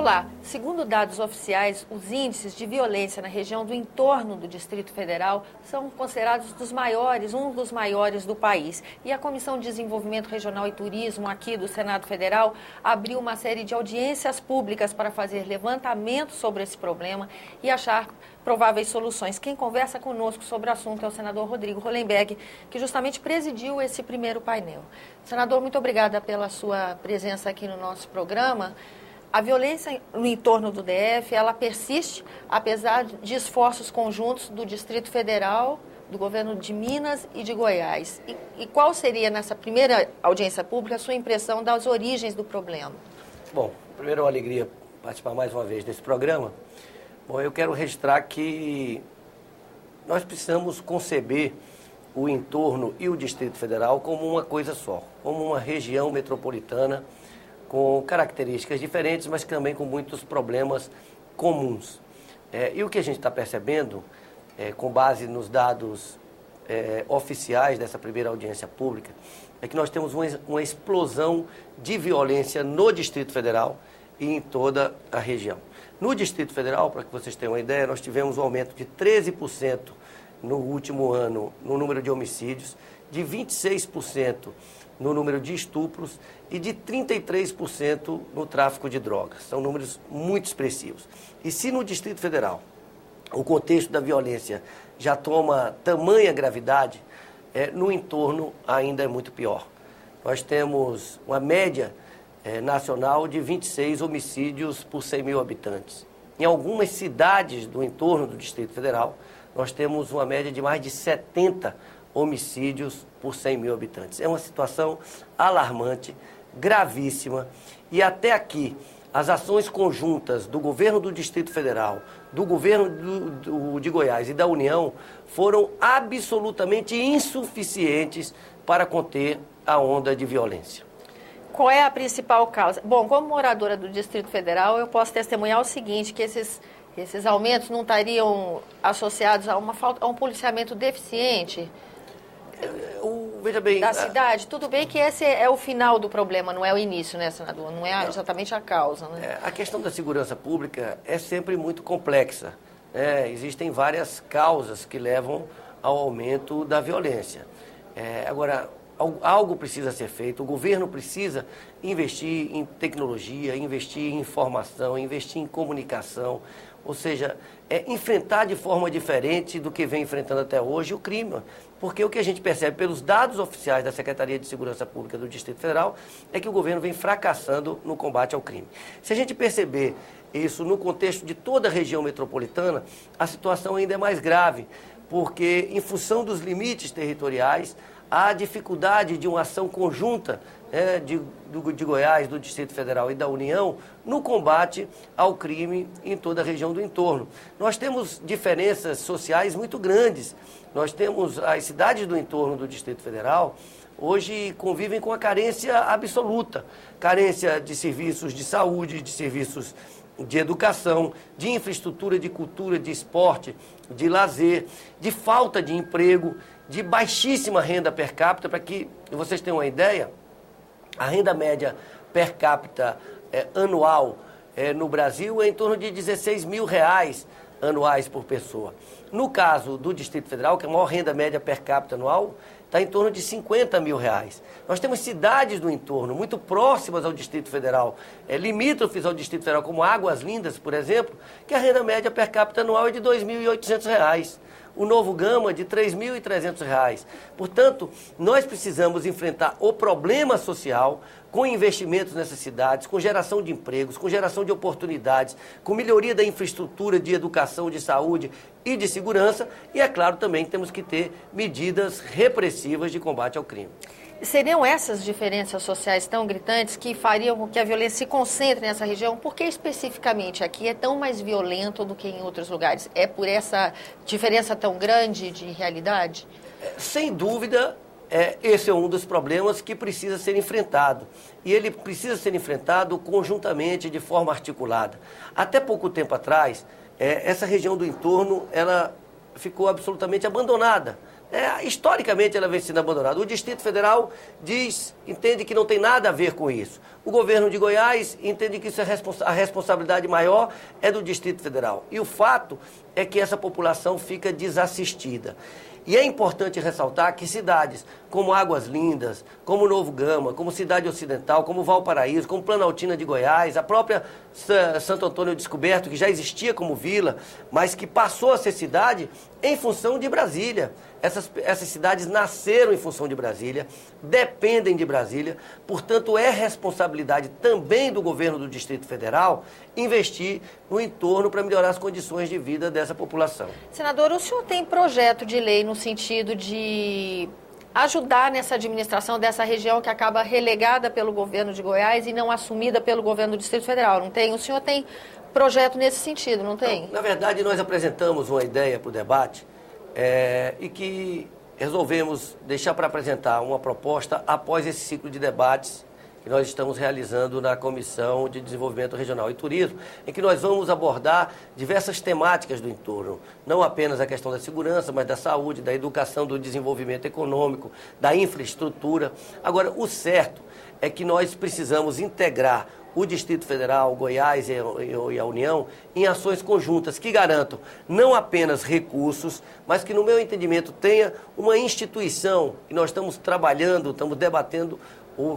Vamos lá. Segundo dados oficiais, os índices de violência na região do entorno do Distrito Federal são considerados um dos maiores do país. E a Comissão de Desenvolvimento Regional e Turismo aqui do Senado Federal abriu uma série de audiências públicas para fazer levantamento sobre esse problema e achar prováveis soluções. Quem conversa conosco sobre o assunto é o senador Rodrigo Hollenberg, que justamente presidiu esse primeiro painel. Senador, muito obrigada pela sua presença aqui no nosso programa. A violência no entorno do DF, ela persiste, apesar de esforços conjuntos do Distrito Federal, do governo de Minas e de Goiás. E qual seria, nessa primeira audiência pública, a sua impressão das origens do problema? Bom, primeiro é uma alegria participar mais uma vez desse programa. Bom, eu quero registrar que nós precisamos conceber o entorno e o Distrito Federal como uma coisa só, como uma região metropolitana com características diferentes, mas também com muitos problemas comuns. E o que a gente está percebendo, com base nos dados oficiais dessa primeira audiência pública, é que nós temos uma explosão de violência no Distrito Federal e em toda a região. No Distrito Federal, para que vocês tenham uma ideia, nós tivemos um aumento de 13% no último ano no número de homicídios, de 26% no número de estupros e de 33% no tráfico de drogas. São números muito expressivos. E se no Distrito Federal o contexto da violência já toma tamanha gravidade, no entorno ainda é muito pior. Nós temos uma média nacional de 26 homicídios por 100 mil habitantes. Em algumas cidades do entorno do Distrito Federal, nós temos uma média de mais de 70 homicídios por 100 mil habitantes. É uma situação alarmante, gravíssima, e até aqui as ações conjuntas do governo do Distrito Federal, do governo de Goiás e da União foram absolutamente insuficientes para conter a onda de violência. Qual é a principal causa? Bom, como moradora do Distrito Federal, eu posso testemunhar o seguinte, que esses aumentos não estariam associados a um policiamento deficiente veja bem, da cidade. Tudo bem que esse é o final do problema, não é o início, né, senador? Não é exatamente a causa, né? A questão da segurança pública é sempre muito complexa. Existem várias causas que levam ao aumento da violência. Agora, algo precisa ser feito, o governo precisa investir em tecnologia, investir em informação, investir em comunicação, ou seja, enfrentar de forma diferente do que vem enfrentando até hoje o crime. Porque o que a gente percebe pelos dados oficiais da Secretaria de Segurança Pública do Distrito Federal é que o governo vem fracassando no combate ao crime. Se a gente perceber isso no contexto de toda a região metropolitana, a situação ainda é mais grave, porque em função dos limites territoriais, há dificuldade de uma ação conjunta de Goiás, do Distrito Federal e da União no combate ao crime em toda a região do entorno. Nós temos diferenças sociais muito grandes. Nós temos as cidades do entorno do Distrito Federal, hoje convivem com a carência absoluta. Carência de serviços de saúde, de serviços de educação, de infraestrutura, de cultura, de esporte, de lazer, de falta de emprego, de baixíssima renda per capita. Para que vocês tenham uma ideia, a renda média per capita anual no Brasil é em torno de R$16 mil anuais por pessoa. No caso do Distrito Federal, que é a maior renda média per capita anual, está em torno de R$50 mil. Nós temos cidades do entorno muito próximas ao Distrito Federal, limítrofes ao Distrito Federal, como Águas Lindas, por exemplo, que a renda média per capita anual é de R$2.800. O Novo Gama de R$3.300. Portanto, nós precisamos enfrentar o problema social com investimentos nessas cidades, com geração de empregos, com geração de oportunidades, com melhoria da infraestrutura de educação, de saúde e de segurança. E, é claro, também temos que ter medidas repressivas de combate ao crime. Seriam essas diferenças sociais tão gritantes que fariam com que a violência se concentre nessa região? Por que especificamente aqui é tão mais violento do que em outros lugares? É por essa diferença tão grande de realidade? Sem dúvida, esse é um dos problemas que precisa ser enfrentado. E ele precisa ser enfrentado conjuntamente, de forma articulada. Até pouco tempo atrás, essa região do entorno ela ficou absolutamente abandonada Historicamente ela vem sendo abandonada. O Distrito Federal entende que não tem nada a ver com isso. O governo de Goiás entende que isso a responsabilidade maior é do Distrito Federal. E o fato é que essa população fica desassistida. E é importante ressaltar que cidades como Águas Lindas, como Novo Gama, como Cidade Ocidental, como Valparaíso, como Planaltina de Goiás, a própria Santo Antônio Descoberto, que já existia como vila, mas que passou a ser cidade em função de Brasília. Essas cidades nasceram em função de Brasília, dependem de Brasília, portanto é responsabilidade também do governo do Distrito Federal investir no entorno para melhorar as condições de vida dessa população. Senador, o senhor tem projeto de lei no sentido de ajudar nessa administração dessa região que acaba relegada pelo governo de Goiás e não assumida pelo governo do Distrito Federal, não tem? O senhor tem projeto nesse sentido, não tem? Não, na verdade, nós apresentamos uma ideia para o debate e que resolvemos deixar para apresentar uma proposta após esse ciclo de debates que nós estamos realizando na Comissão de Desenvolvimento Regional e Turismo, em que nós vamos abordar diversas temáticas do entorno, não apenas a questão da segurança, mas da saúde, da educação, do desenvolvimento econômico, da infraestrutura. Agora, o certo é que nós precisamos integrar o Distrito Federal, Goiás e a União em ações conjuntas que garantam não apenas recursos, mas que, no meu entendimento, tenha uma instituição, e nós estamos trabalhando, estamos debatendo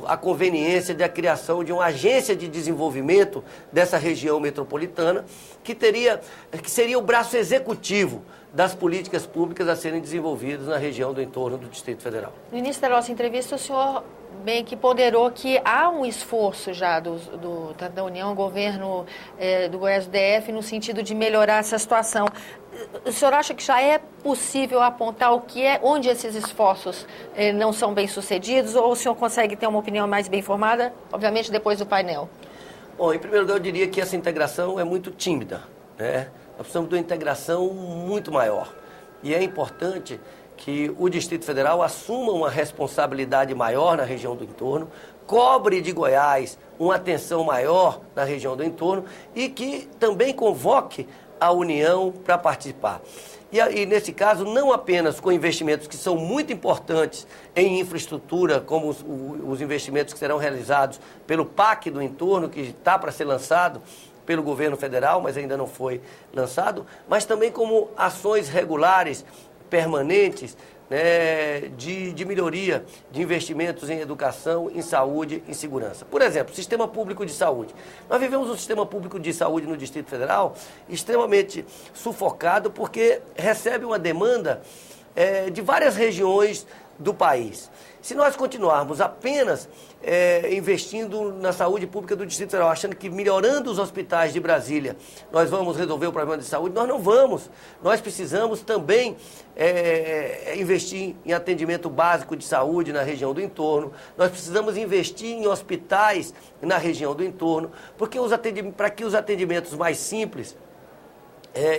a conveniência da criação de uma agência de desenvolvimento dessa região metropolitana, que seria o braço executivo das políticas públicas a serem desenvolvidas na região do entorno do Distrito Federal. No início da nossa entrevista, o senhor bem que ponderou que há um esforço já tanto da União, governo do Goiás do DF, no sentido de melhorar essa situação. O senhor acha que já é possível apontar onde esses esforços não são bem sucedidos, ou o senhor consegue ter uma opinião mais bem formada, obviamente depois do painel? Bom, em primeiro lugar eu diria que essa integração é muito tímida, né? Nós precisamos de uma integração muito maior. E é importante que o Distrito Federal assuma uma responsabilidade maior na região do entorno, cobre de Goiás uma atenção maior na região do entorno e que também convoque a União para participar. E nesse caso, não apenas com investimentos que são muito importantes em infraestrutura, como os investimentos que serão realizados pelo PAC do entorno, que está para ser lançado pelo governo federal, mas ainda não foi lançado, mas também como ações regulares, permanentes, né, de melhoria de investimentos em educação, em saúde, em segurança. Por exemplo, sistema público de saúde. Nós vivemos um sistema público de saúde no Distrito Federal extremamente sufocado porque recebe uma demanda de várias regiões do país. Se nós continuarmos apenas investindo na saúde pública do Distrito Federal, achando que melhorando os hospitais de Brasília nós vamos resolver o problema de saúde, nós não vamos. Nós precisamos também investir em atendimento básico de saúde na região do entorno, nós precisamos investir em hospitais na região do entorno, porque para que os atendimentos mais simples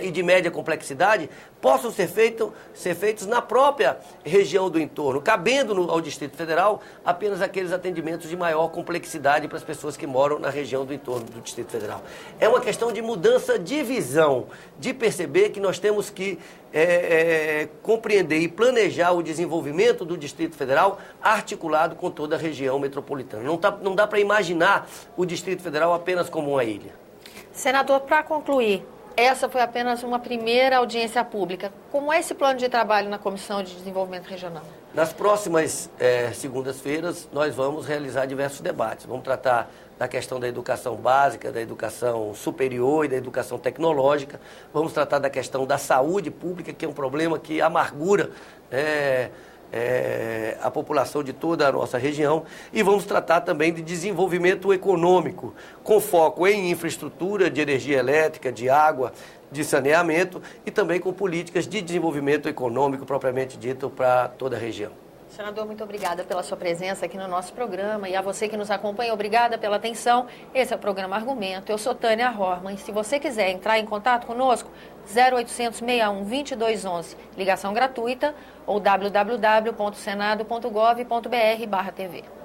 e de média complexidade possam ser feitos na própria região do entorno, cabendo ao Distrito Federal apenas aqueles atendimentos de maior complexidade para as pessoas que moram na região do entorno do Distrito Federal. É uma questão de mudança de visão, de perceber que nós temos que compreender e planejar o desenvolvimento do Distrito Federal articulado com toda a região metropolitana. Não dá para imaginar o Distrito Federal apenas como uma ilha. Senador, para concluir, essa foi apenas uma primeira audiência pública. Como é esse plano de trabalho na Comissão de Desenvolvimento Regional? Nas próximas segundas-feiras, nós vamos realizar diversos debates. Vamos tratar da questão da educação básica, da educação superior e da educação tecnológica. Vamos tratar da questão da saúde pública, que é um problema que amargura a população de toda a nossa região, e vamos tratar também de desenvolvimento econômico, com foco em infraestrutura de energia elétrica, de água, de saneamento e também com políticas de desenvolvimento econômico propriamente dito para toda a região. Senador, muito obrigada pela sua presença aqui no nosso programa, e a você que nos acompanha, obrigada pela atenção. Esse é o programa Argumento. Eu sou Tânia Horman, e se você quiser entrar em contato conosco, 0800 61 2211, ligação gratuita, ou www.senado.gov.br/TV.